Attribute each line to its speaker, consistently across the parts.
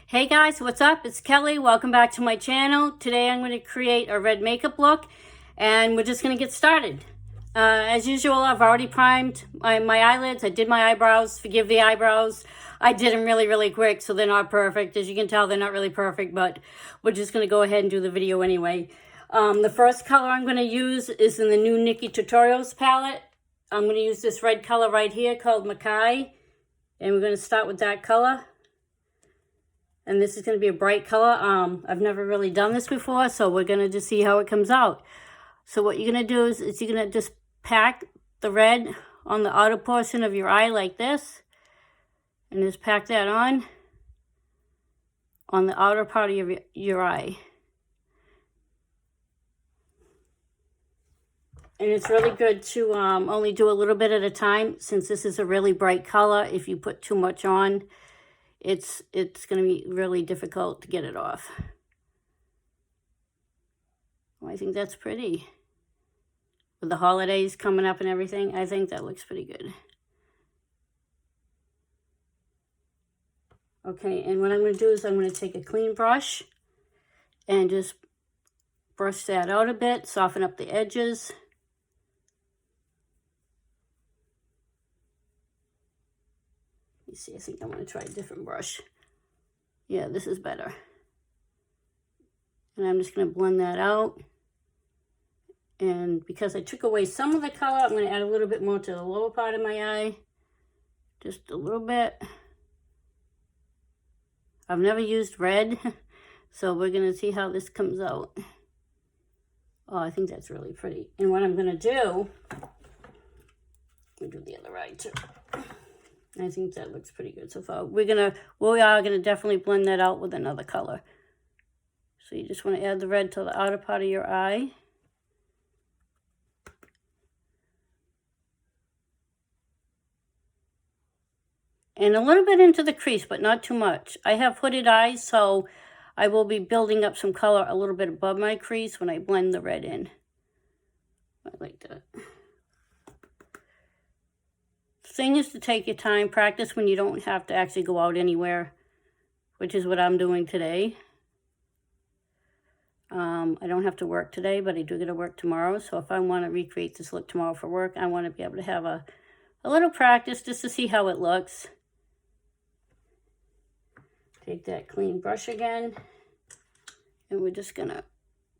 Speaker 1: Hey guys, what's up? It's Kelly. Welcome back to my channel. Today I'm going to create a red makeup look and we're just going to get started. As usual, I've already primed my eyelids. I did my eyebrows. Forgive the eyebrows. I did them really quick, so they're not perfect. As you can tell, they're not really perfect, but we're just going to go ahead and do the video anyway. The first color I'm going to use is in the new NikkieTutorials palette. I'm going to use this red color right here called Makai, and we're going to start with that color. And this is going to be a bright color. I've never really done this before, so we're going to just see how it comes out. So what you're going to do is you're going to just pack the red on the outer portion of your eye like this. And just pack that on the outer part of your eye. And it's really good to only do a little bit at a time, since this is a really bright color. If you put too much on, it's going to be really difficult to get it off. Well, I think that's pretty. With the holidays coming up and everything, I think that looks pretty good. Okay, and what I'm going to do is I'm going to take a clean brush and just brush that out a bit, soften up the edges. Let me see, I think I'm going to try a different brush. Yeah, this is better. And I'm just going to blend that out. And because I took away some of the color, I'm going to add a little bit more to the lower part of my eye. Just a little bit. I've never used red, so we're going to see how this comes out. Oh, I think that's really pretty. And what I'm going to do, let me do the other eye too. I think that looks pretty good so far. We are gonna definitely blend that out with another color. So you just want to add the red to the outer part of your eye. And a little bit into the crease, but not too much. I have hooded eyes, so I will be building up some color a little bit above my crease when I blend the red in. I like that. The thing is to take your time, practice when you don't have to actually go out anywhere, which is what I'm doing today. I don't have to work today, but I do get to work tomorrow. So if I want to recreate this look tomorrow for work, I want to be able to have a little practice just to see how it looks. Take that clean brush again, and we're just going to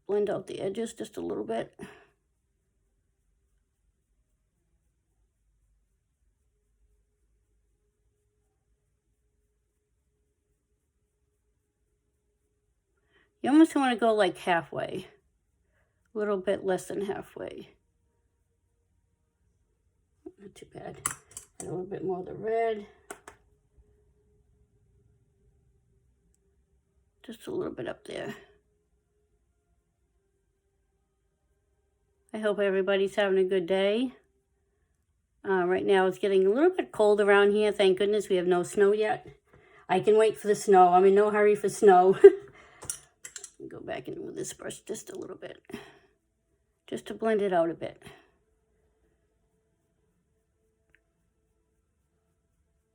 Speaker 1: blend out the edges just a little bit. You almost want to go like halfway, a little bit less than halfway. Not too bad. Add a little bit more of the red. Just a little bit up there. I hope everybody's having a good day. Right now it's getting a little bit cold around here. Thank goodness we have no snow yet. I can wait for the snow. I'm in no hurry for snow. Go back in with this brush just a little bit, just to blend it out a bit.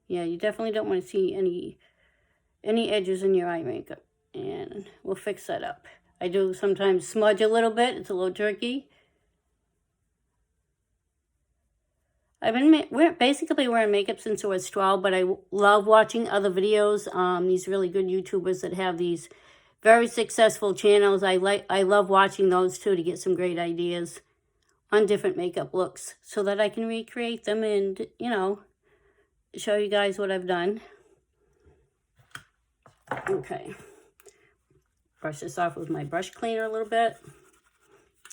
Speaker 1: Yeah, you definitely don't want to see any edges in your eye makeup, and we'll fix that up. I do sometimes smudge a little bit. It's a little tricky. I've been basically wearing makeup since I was 12, but I love watching other videos. These really good YouTubers that have these very successful channels. I love watching those too, to get some great ideas on different makeup looks so that I can recreate them and, you know, show you guys what I've done. Okay. Brush this off with my brush cleaner a little bit.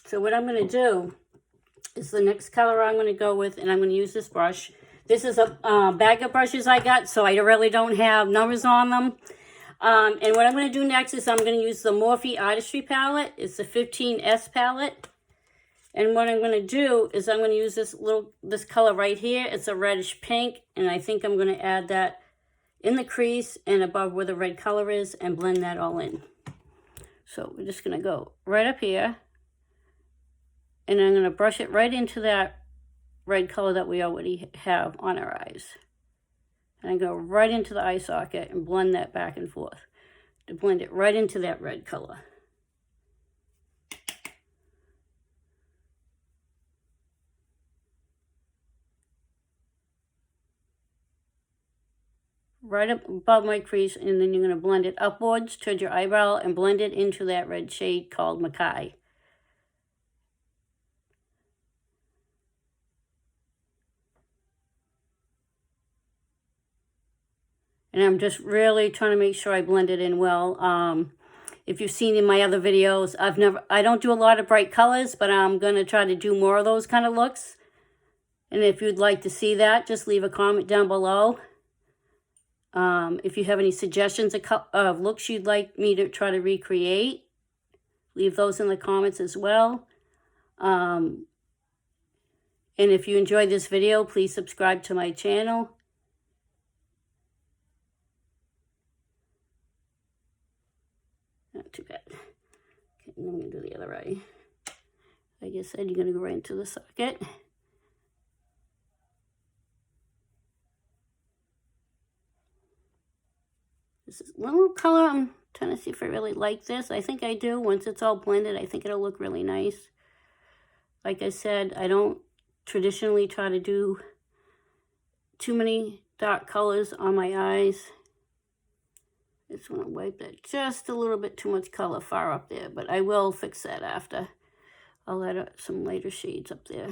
Speaker 1: So what I'm going to do is the next color I'm going to go with, and I'm going to use this brush. This is a bag of brushes I got, so I really don't have numbers on them. And what I'm going to do next is I'm going to use the Morphe Artistry Palette. It's the 15S palette. And what I'm going to do is I'm going to use this color right here. It's a reddish pink, and I think I'm going to add that in the crease and above where the red color is and blend that all in. So we're just going to go right up here, and I'm going to brush it right into that red color that we already have on our eyes. And I go right into the eye socket and blend that back and forth. to blend it right into that red color. Right up above my crease, and then you're going to blend it upwards towards your eyebrow and blend it into that red shade called Mackay. And I'm just really trying to make sure I blend it in well. If you've seen in my other videos, I don't do a lot of bright colors, but I'm going to try to do more of those kind of looks. And if you'd like to see that, just leave a comment down below. If you have any suggestions of looks you'd like me to try to recreate, leave those in the comments as well. And if you enjoyed this video, please subscribe to my channel. Not too bad. Okay, I'm going to do the other eye. Like I said, you're going to go right into the socket. This is a little color. I'm trying to see if I really like this. I think I do. Once it's all blended, I think it'll look really nice. Like I said, I don't traditionally try to do too many dark colors on my eyes. I just want to wipe that just a little bit too much color far up there, but I will fix that after. I'll add some lighter shades up there.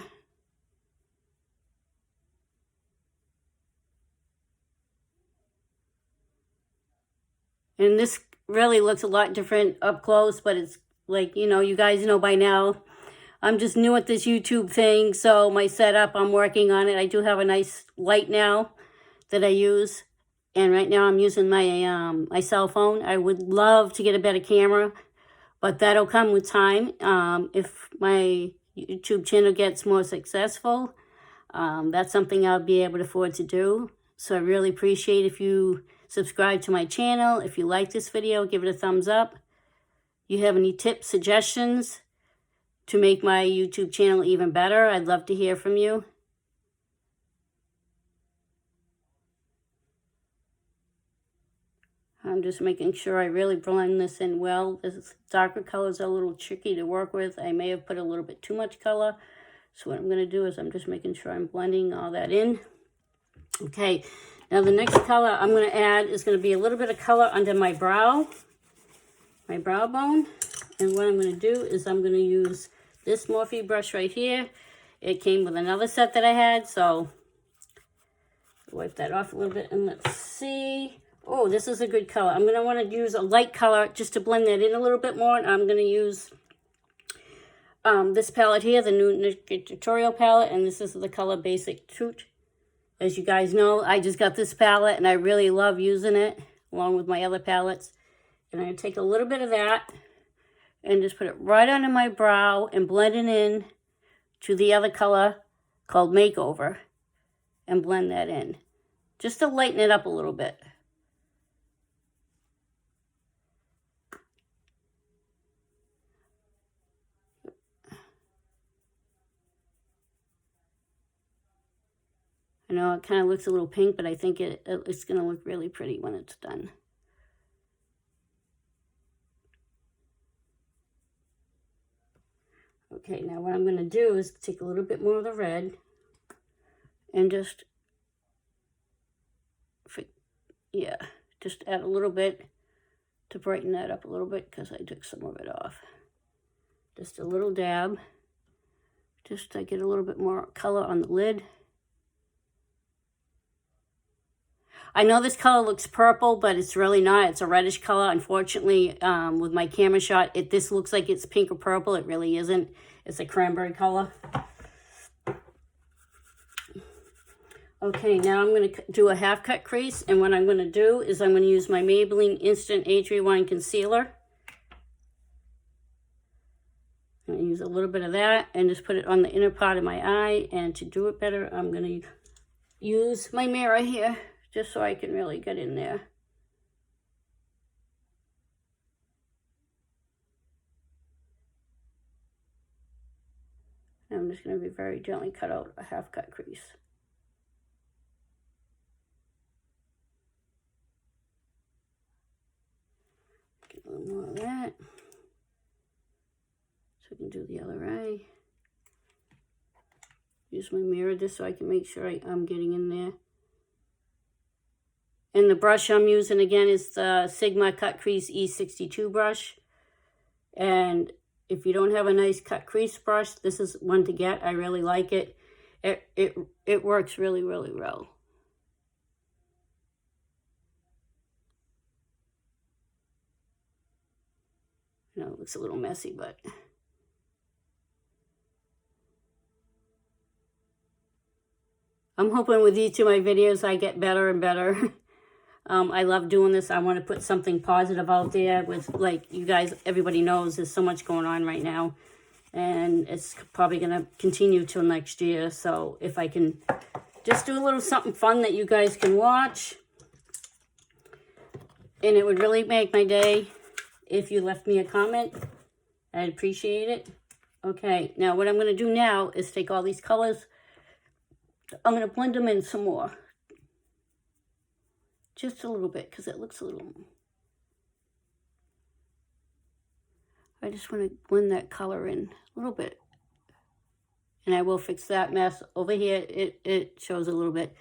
Speaker 1: And this really looks a lot different up close, but it's like, you know, you guys know by now, I'm just new at this YouTube thing, so my setup, I'm working on it. I do have a nice light now that I use, and right now I'm using my my cell phone. I would love to get a better camera, but that'll come with time. If my YouTube channel gets more successful, that's something I'll be able to afford to do. So I really appreciate if you subscribe to my channel. If you like this video, give it a thumbs up. You have any tips, suggestions to make my YouTube channel even better? I'd love to hear from you. I'm just making sure I really blend this in well. This darker colors are a little tricky to work with. I may have put a little bit too much color. So what I'm going to do is I'm just making sure I'm blending all that in. Okay, now the next color I'm going to add is going to be a little bit of color under my brow bone. And what I'm going to do is I'm going to use this Morphe brush right here. It came with another set that I had, so wipe that off a little bit and let's see. Oh, this is a good color. I'm going to want to use a light color just to blend that in a little bit more. And I'm going to use this palette here, the new NikkieTutorials palette, and this is the color Basic Truth. As you guys know, I just got this palette and I really love using it along with my other palettes. And I'm going to take a little bit of that and just put it right under my brow and blend it in to the other color called Makeover and blend that in just to lighten it up a little bit. I know it kind of looks a little pink, but I think it's going to look really pretty when it's done. Okay, now what I'm going to do is take a little bit more of the red and just add a little bit to brighten that up a little bit because I took some of it off. Just a little dab, just to get a little bit more color on the lid. I know this color looks purple, but it's really not. It's a reddish color. Unfortunately, with my camera shot, this looks like it's pink or purple. It really isn't. It's a cranberry color. Okay, now I'm going to do a half cut crease. And what I'm going to do is I'm going to use my Maybelline Instant Age Rewind Concealer. I'm going to use a little bit of that and just put it on the inner part of my eye. And to do it better, I'm going to use my mirror here, just so I can really get in there. And I'm just going to be very gently cut out a half cut crease. A little more of that. So I can do the other eye. Use my mirror just so I can make sure I'm getting in there. And the brush I'm using again is the Sigma Cut Crease E62 brush. And if you don't have a nice cut crease brush, this is one to get. I really like it. It works really, really well. I know it looks a little messy, but I'm hoping with each of my videos I get better and better. I love doing this. I want to put something positive out there with, like, you guys, everybody knows there's so much going on right now. And it's probably going to continue till next year. So if I can just do a little something fun that you guys can watch. And it would really make my day if you left me a comment. I'd appreciate it. Okay, now what I'm going to do now is take all these colors. I'm going to blend them in some more. Just a little bit, because it looks a little... I just want to blend that color in a little bit. And I will fix that mess. Over here, it shows a little bit.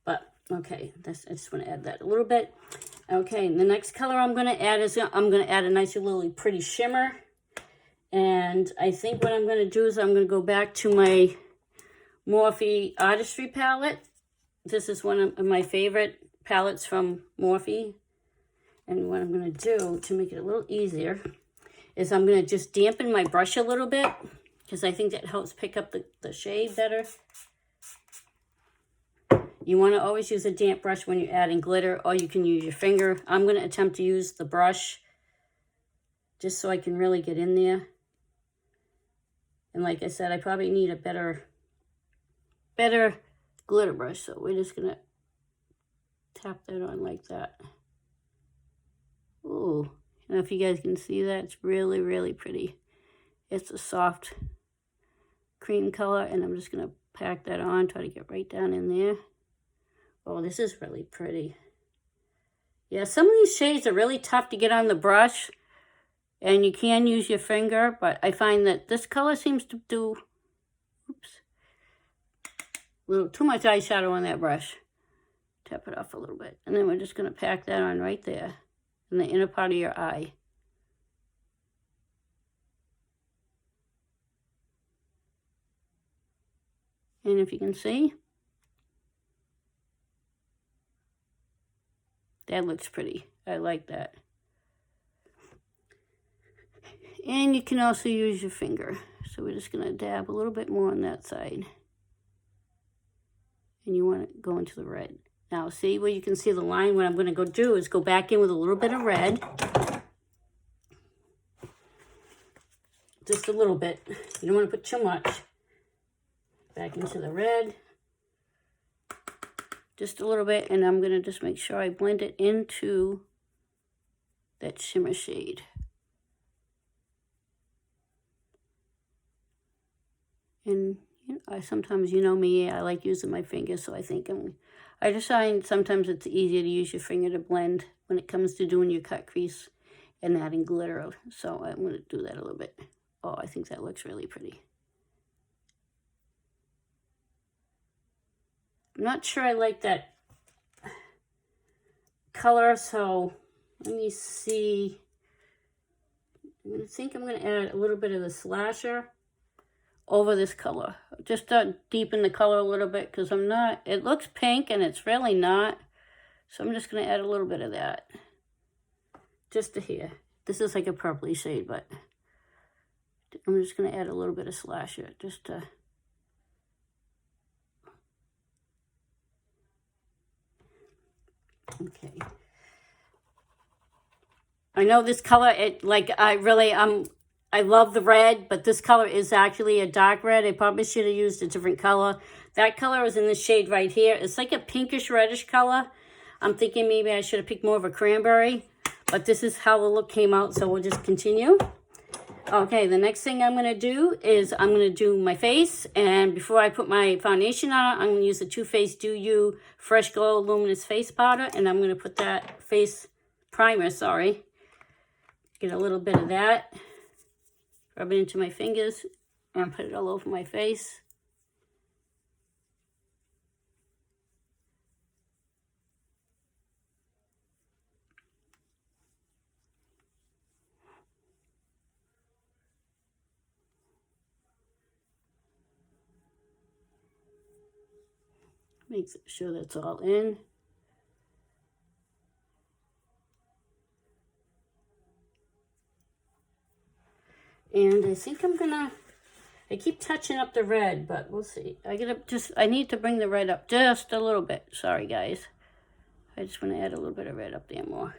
Speaker 1: But, okay, I just want to add that a little bit. Okay, the next color I'm going to add is... I'm going to add a nice little pretty shimmer. And I think what I'm going to do is I'm going to go back to my Morphe Artistry Palette. This is one of my favorite palettes from Morphe. And what I'm going to do to make it a little easier is I'm going to just dampen my brush a little bit, because I think that helps pick up the shade better. You want to always use a damp brush when you're adding glitter, or you can use your finger. I'm going to attempt to use the brush just so I can really get in there. And like I said, I probably need a better glitter brush, so we're just going to tap that on like that. Ooh, I don't know if you guys can see that. It's really, really pretty. It's a soft cream color, and I'm just going to pack that on, try to get right down in there. Oh, this is really pretty. Yeah, some of these shades are really tough to get on the brush, and you can use your finger, but I find that this color seems to do, oops, a little too much eyeshadow on that brush. Tap it off a little bit. And then we're just going to pack that on right there in the inner part of your eye. And if you can see, that looks pretty. I like that. And you can also use your finger. So we're just going to dab a little bit more on that side. And you want to go into the red. Now, see where you can see the line? What I'm going to go do is go back in with a little bit of red. Just a little bit. You don't want to put too much. Back into the red. Just a little bit. And I'm going to just make sure I blend it into that shimmer shade. And sometimes, you know me, I like using my fingers, so I think I just find sometimes it's easier to use your finger to blend when it comes to doing your cut crease and adding glitter. So I'm going to do that a little bit. Oh, I think that looks really pretty. I'm not sure I like that color, so let me see. I think I'm going to add a little bit of the slasher over this color, just to deepen the color a little bit, because it looks pink and it's really not, so I'm just going to add a little bit of that, just to here. This is like a purpley shade, but I'm just going to add a little bit of slasher, just to, okay. I know this color, I love the red, but this color is actually a dark red. I probably should have used a different color. That color is in the shade right here. It's like a pinkish reddish color. I'm thinking maybe I should have picked more of a cranberry, but this is how the look came out, so we'll just continue. Okay, the next thing I'm going to do is I'm going to do my face, and before I put my foundation on, I'm going to use the Too Faced Do You Fresh Glow Luminous Face Powder, and I'm going to put that face primer, sorry. Get a little bit of that. Rub it into my fingers and put it all over my face. Make sure that's all in. And I think I keep touching up the red, but we'll see. I need to bring the red up just a little bit. Sorry, guys. I just want to add a little bit of red up there more.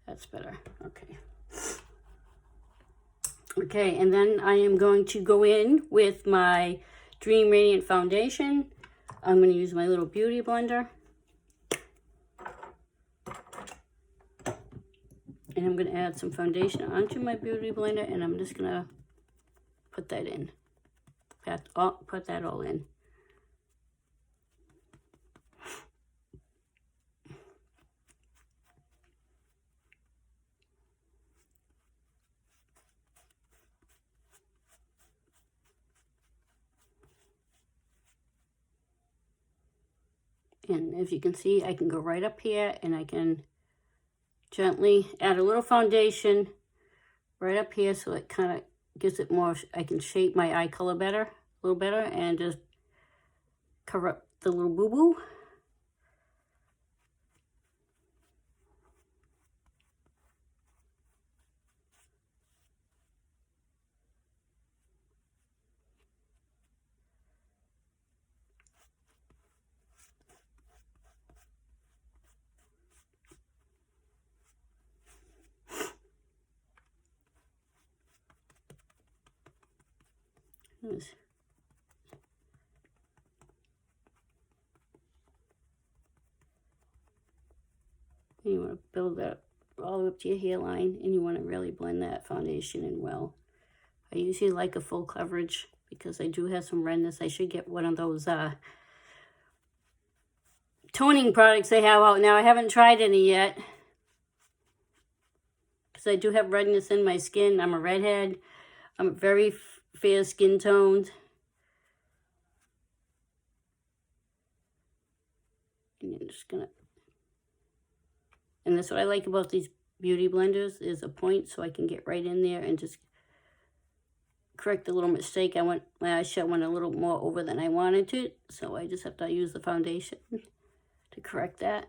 Speaker 1: That's better. Okay. Okay, and then I am going to go in with my Dream Radiant Foundation. I'm going to use my little beauty blender. And I'm going to add some foundation onto my beauty blender, and I'm just going to put that in. Put that all in. And as you can see, I can go right up here and I can gently add a little foundation right up here so it kind of gives it more, I can shape my eye color better, a little better, and just cover up the little boo-boo. You want to build that all the way up to your hairline, and you want to really blend that foundation in well. I usually like a full coverage because I do have some redness. I should get one of those toning products they have out now. I haven't tried any yet because I do have redness in my skin. I'm a redhead. I'm very fair skin toned. And I'm just gonna, and that's what I like about these beauty blenders, is a point so I can get right in there and just correct the little mistake. My eyeshadow went a little more over than I wanted to, so I just have to use the foundation to correct that.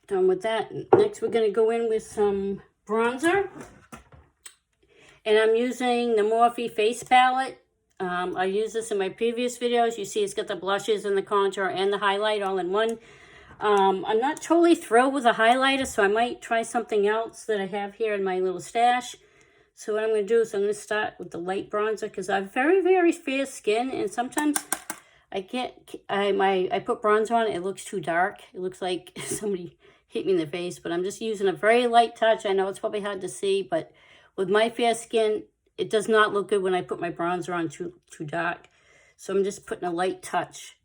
Speaker 1: Done with that. Next we're going to go in with some bronzer, and I'm using the Morphe Face Palette. I used this in my previous videos. You see it's got the blushes and the contour and the highlight all in one. I'm not totally thrilled with the highlighter, so I might try something else that I have here in my little stash. So what I'm going to do is I'm going to start with the light bronzer because I have very, very fair skin, and sometimes I put bronzer on, it looks too dark. It looks like somebody hit me in the face, but I'm just using a very light touch. I know it's probably hard to see, but with my fair skin, it does not look good when I put my bronzer on too dark. So I'm just putting a light touch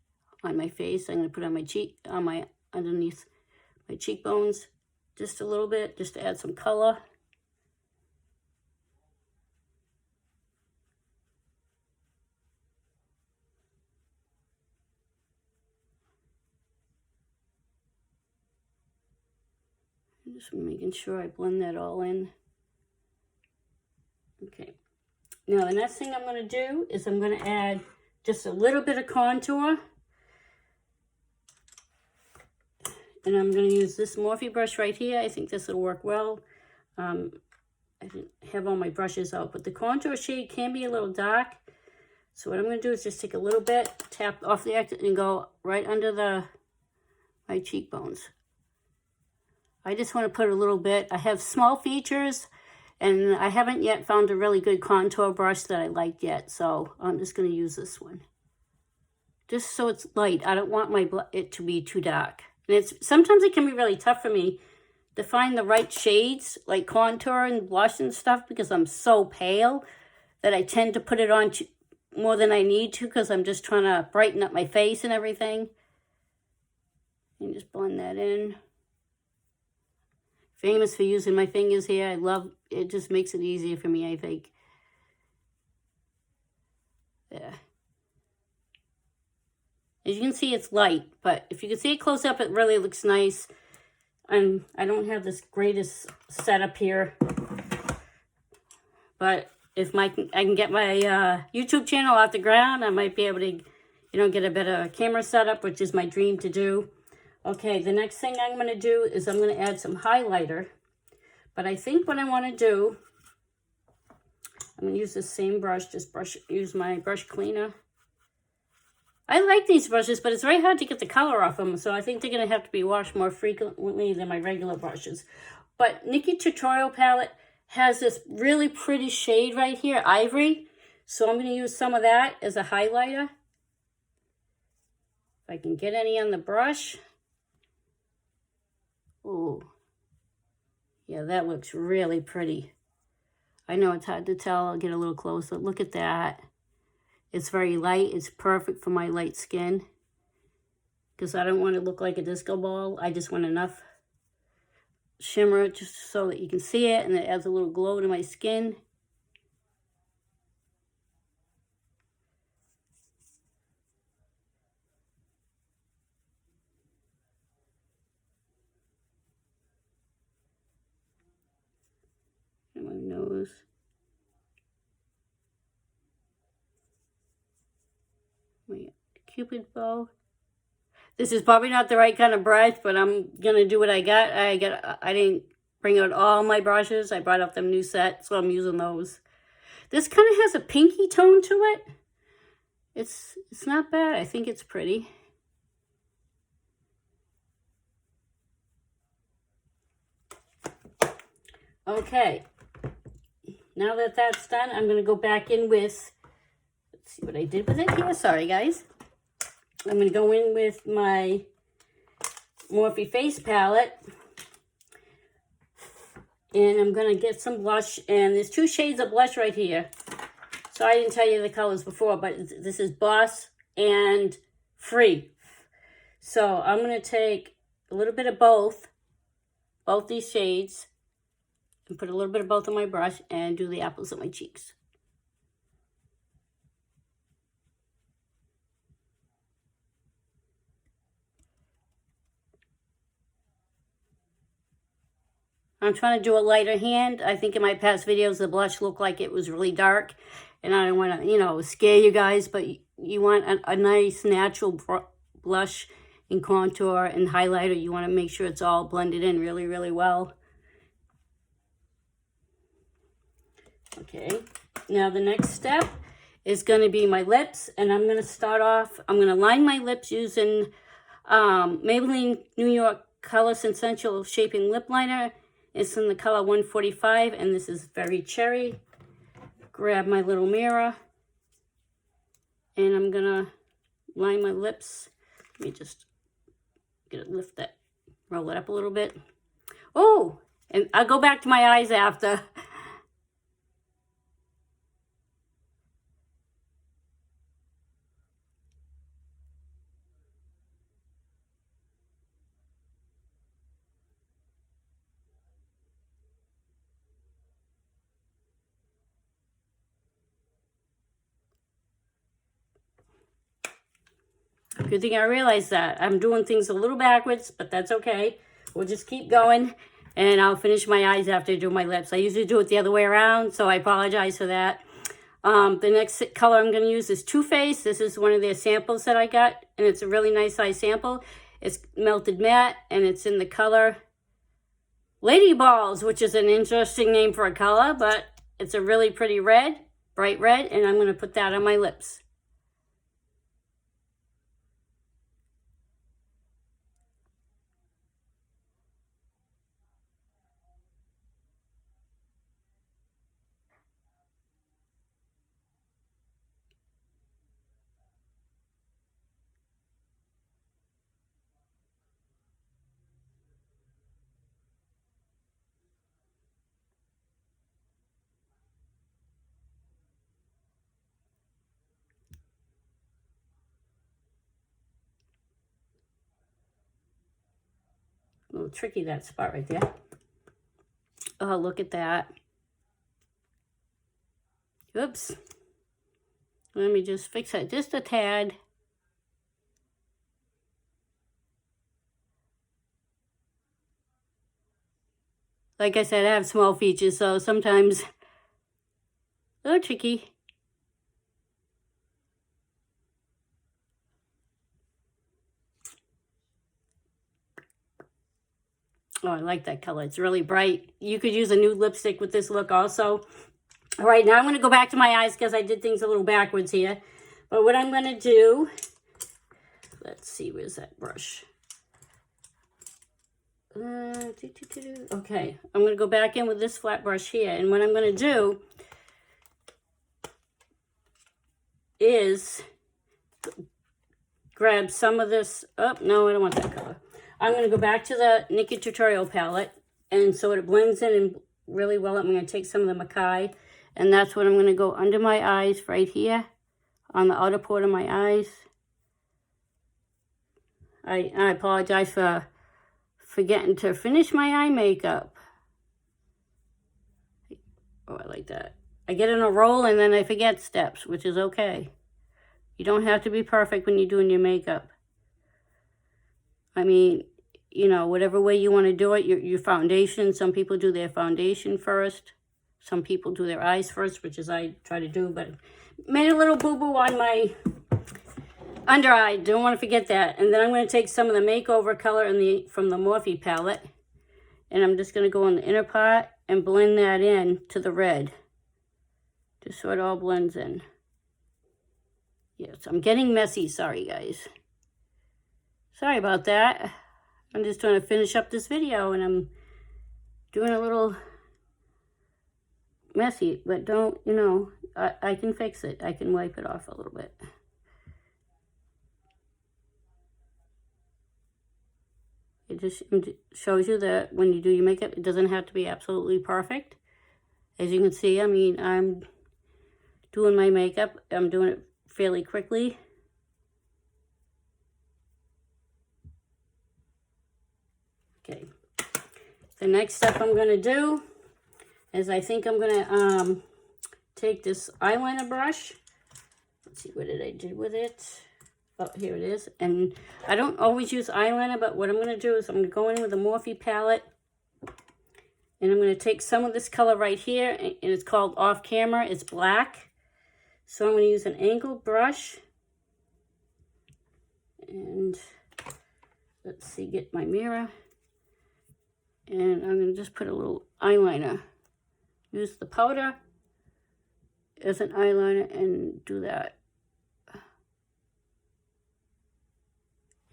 Speaker 1: on my face. I'm going to put it on my cheek, underneath my cheekbones, just a little bit, just to add some color. Just making sure I blend that all in. Okay. Now the next thing I'm going to do is I'm going to add just a little bit of contour. And I'm going to use this Morphe brush right here. I think this will work well. I didn't have all my brushes out, but the contour shade can be a little dark. So what I'm going to do is just take a little bit, tap off the exit, and go right under my cheekbones. I just want to put a little bit. I have small features, And I haven't yet found a really good contour brush that I like yet, so I'm just going to use this one. Just so it's light. I don't want it to be too dark. And sometimes it can be really tough for me to find the right shades, like contour and blush and stuff, because I'm so pale that I tend to put it on more than I need to, because I'm just trying to brighten up my face and everything. And just blend that in. Famous for using my fingers here. I love it. Just makes it easier for me, I think. There. As you can see, it's light, but if you can see it close up, it really looks nice. And I don't have this greatest setup here, but if I can get my YouTube channel off the ground, I might be able to, get a better camera setup, which is my dream to do. Okay, the next thing I'm going to do is I'm going to add some highlighter. But I think what I want to do, I'm going to use the same brush, use my brush cleaner. I like these brushes, but it's very hard to get the color off them, so I think they're going to have to be washed more frequently than my regular brushes. But NikkieTutorials palette has this really pretty shade right here, ivory. So I'm going to use some of that as a highlighter. If I can get any on the brush. Ooh. Yeah, that looks really pretty. I know it's hard to tell. I'll get a little closer. Look at that. It's very light. It's perfect for my light skin. Because I don't want to look like a disco ball. I just want enough shimmer just so that you can see it. And it adds a little glow to my skin. And my nose. My Cupid bow. This is probably not the right kind of brush, but I'm gonna do what I got. I didn't bring out all my brushes. I brought out them new set, so I'm using those. This kind of has a pinky tone to it. It's not bad. I think it's pretty. Okay. Now that that's done, I'm gonna go back in with. Let's see what I did with it here. Sorry, guys. I'm going to go in with my Morphe Face palette. And I'm going to get some blush. And there's 2 shades of blush right here. So I didn't tell you the colors before, but this is Boss and Free. So I'm going to take a little bit of both these shades, and put a little bit of both on my brush and do the apples of my cheeks. I'm trying to do a lighter hand. I think in my past videos, the blush looked like it was really dark. And I don't want to, scare you guys. But you want a nice natural blush and contour and highlighter. You want to make sure it's all blended in really, really well. Okay. Now the next step is going to be my lips. And I'm going to start off, I'm going to line my lips using Maybelline New York Color Sensational Shaping Lip Liner. It's in the color 145, and this is very cherry. Grab my little mirror, and I'm gonna line my lips. Let me just roll it up a little bit. Oh, and I'll go back to my eyes after. Good thing I realized that. I'm doing things a little backwards, but that's okay. We'll just keep going, and I'll finish my eyes after I do my lips. I usually do it the other way around, so I apologize for that. The next color I'm going to use is Twofaced. This is one of their samples that I got, and it's a really nice size sample. It's melted matte, and it's in the color Lady Balls, which is an interesting name for a color, but it's a really pretty red, bright red, and I'm going to put that on my lips. little tricky, that spot right there. Oh, look at that. Oops. Let me just fix that just a tad. Like I said, I have small features, so sometimes a little tricky. Oh, I like that color. It's really bright. You could use a nude lipstick with this look also. All right, now I'm going to go back to my eyes because I did things a little backwards here. But what I'm going to do, let's see, where's that brush? Okay, I'm going to go back in with this flat brush here. And what I'm going to do is grab some of this. Oh, no, I don't want that color. I'm going to go back to the NikkieTutorials palette. And so it blends in really well. I'm going to take some of the Makai. And that's what I'm going to go under my eyes right here. On the outer part of my eyes. I apologize for forgetting to finish my eye makeup. Oh, I like that. I get in a roll and then I forget steps, which is okay. You don't have to be perfect when you're doing your makeup. I mean, you know, whatever way you want to do it, your foundation, some people do their foundation first. Some people do their eyes first, which is I try to do, but made a little boo-boo on my under eye. Don't want to forget that. And then I'm going to take some of the makeover color from the Morphe palette. And I'm just going to go in the inner part and blend that in to the red. Just so it all blends in. Yes, I'm getting messy. Sorry, guys. Sorry about that. I'm just trying to finish up this video and I'm doing a little messy. But don't, you know, I can fix it. I can wipe it off a little bit. It just shows you that when you do your makeup, it doesn't have to be absolutely perfect. As you can see, I mean, I'm doing my makeup. I'm doing it fairly quickly. Okay. The next step I'm going to do is I think I'm going to take this eyeliner brush. Let's see, what did I do with it? Oh, here it is. And I don't always use eyeliner, but what I'm going to do is I'm going to go in with a Morphe palette. And I'm going to take some of this color right here. And it's called Off Camera. It's black. So I'm going to use an angled brush. And let's see, get my mirror. And I'm going to just put a little eyeliner. Use the powder as an eyeliner and do that.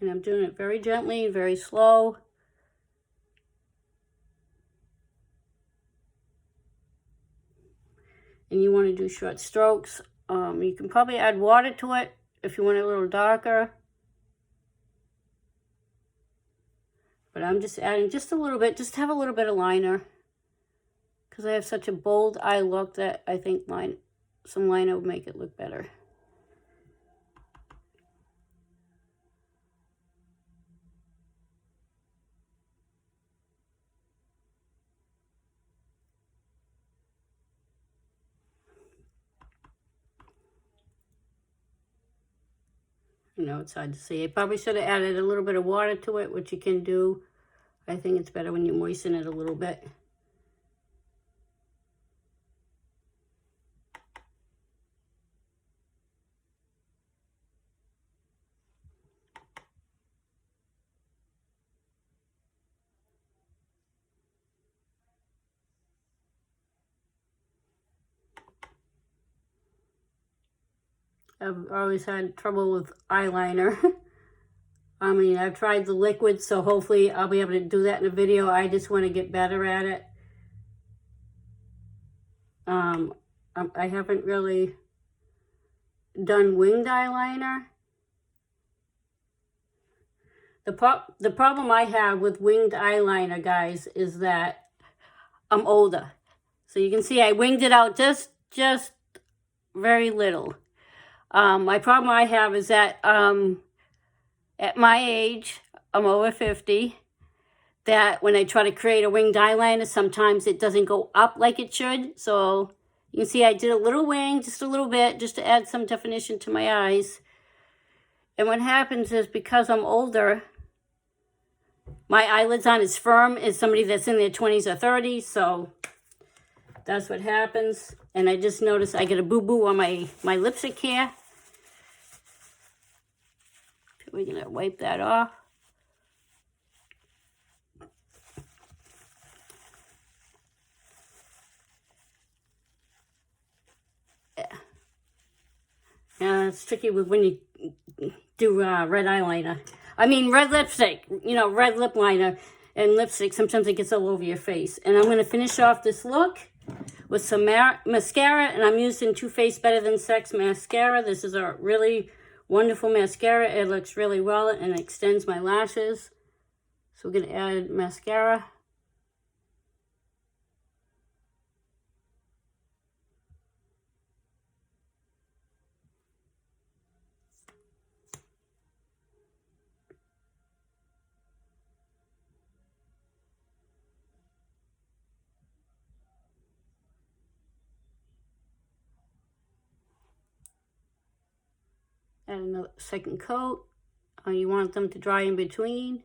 Speaker 1: And I'm doing it very gently, very slow. And you want to do short strokes. You can probably add water to it if you want it a little darker. But I'm just adding just a little bit, just to have a little bit of liner. Because I have such a bold eye look that I think some liner would make it look better. You know, it's hard to see. I probably should have added a little bit of water to it, which you can do. I think it's better when you moisten it a little bit. I've always had trouble with eyeliner. I mean, I've tried the liquid, so hopefully I'll be able to do that in a video. I just want to get better at it. I haven't really done winged eyeliner. The problem I have with winged eyeliner, guys, is that I'm older. So you can see I winged it out just very little. My problem I have is that at my age, I'm over 50, that when I try to create a winged eyeliner, sometimes it doesn't go up like it should. So you can see I did a little wing, just a little bit, just to add some definition to my eyes. And what happens is, because I'm older, my eyelids aren't as firm as somebody that's in their 20s or 30s. So that's what happens. And I just noticed I get a boo-boo on my lipstick here. We're going to wipe that off. Yeah, it's tricky when you do red eyeliner. I mean, red lipstick, you know, red lip liner and lipstick. Sometimes it gets all over your face. And I'm going to finish off this look with some mascara. And I'm using Too Faced Better Than Sex mascara. This is a really wonderful mascara. It looks really well and extends my lashes. So we're going to add mascara. Add another second coat. You want them to dry in between.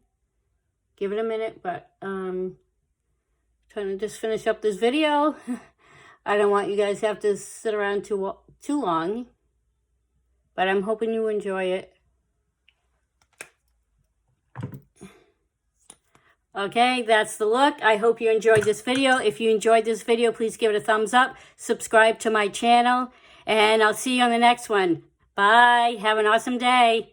Speaker 1: Give it a minute, but trying to just finish up this video. I don't want you guys to have to sit around too long, but I'm hoping you enjoy it. Okay, that's the look. I hope you enjoyed this video. If you enjoyed this video, please give it a thumbs up. Subscribe to my channel, and I'll see you on the next one. Bye. Have an awesome day.